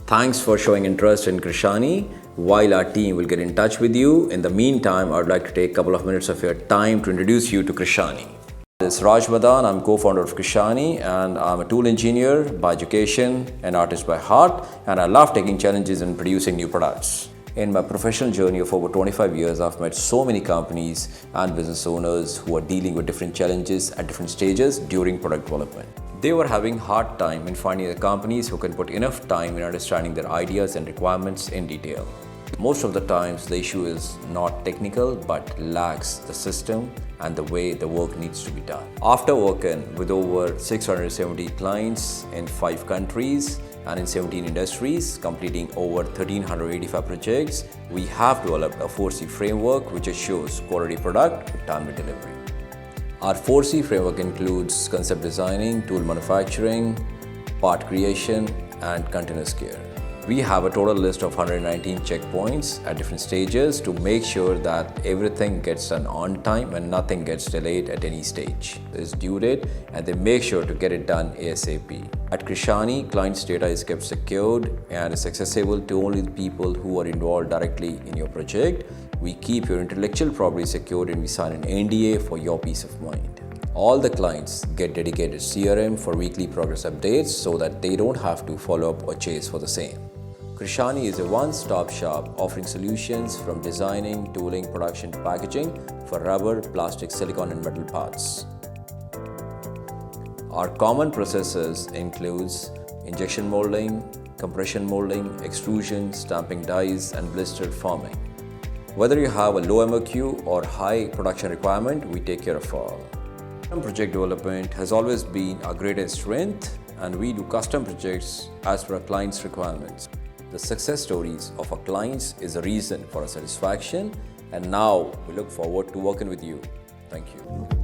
Thanks for showing interest in Krishani. While our team will get in touch with you, in the meantime, I would like to take a couple of minutes of your time to introduce you to Krishani. This is Raj Madan. I'm co-founder of Krishani, and I'm a tool engineer by education, an artist by heart, and I love taking challenges and producing new products. In my professional journey of over 25 years, I've met so many companies and business owners who are dealing with different challenges at different stages during product development. They were having hard time in finding the companies who can put enough time in understanding their ideas and requirements in detail. Most of the times, the issue is not technical but lacks the system and the way the work needs to be done. After working with over 670 clients in 5 countries and in 17 industries, completing over 1,385 projects, we have developed a 4C framework which assures quality product with timely delivery. Our 4C framework includes concept designing, tool manufacturing, part creation, and continuous care. We have a total list of 119 checkpoints at different stages to make sure that everything gets done on time and nothing gets delayed at any stage. There is due date and they make sure to get it done ASAP. At Krishani, client's data is kept secured and is accessible to only the people who are involved directly in your project. We keep your intellectual property secured and we sign an NDA for your peace of mind. All the clients get dedicated CRM for weekly progress updates so that they don't have to follow up or chase for the same. Krishani is a one-stop shop offering solutions from designing, tooling, production to packaging for rubber, plastic, silicone and metal parts. Our common processes includes injection molding, compression molding, extrusion, stamping dies and blister forming. Whether you have a low MOQ or high production requirement, we take care of all. Custom project development has always been our greatest strength, and we do custom projects as per our clients' requirements. The success stories of our clients is a reason for our satisfaction, and now we look forward to working with you. Thank you.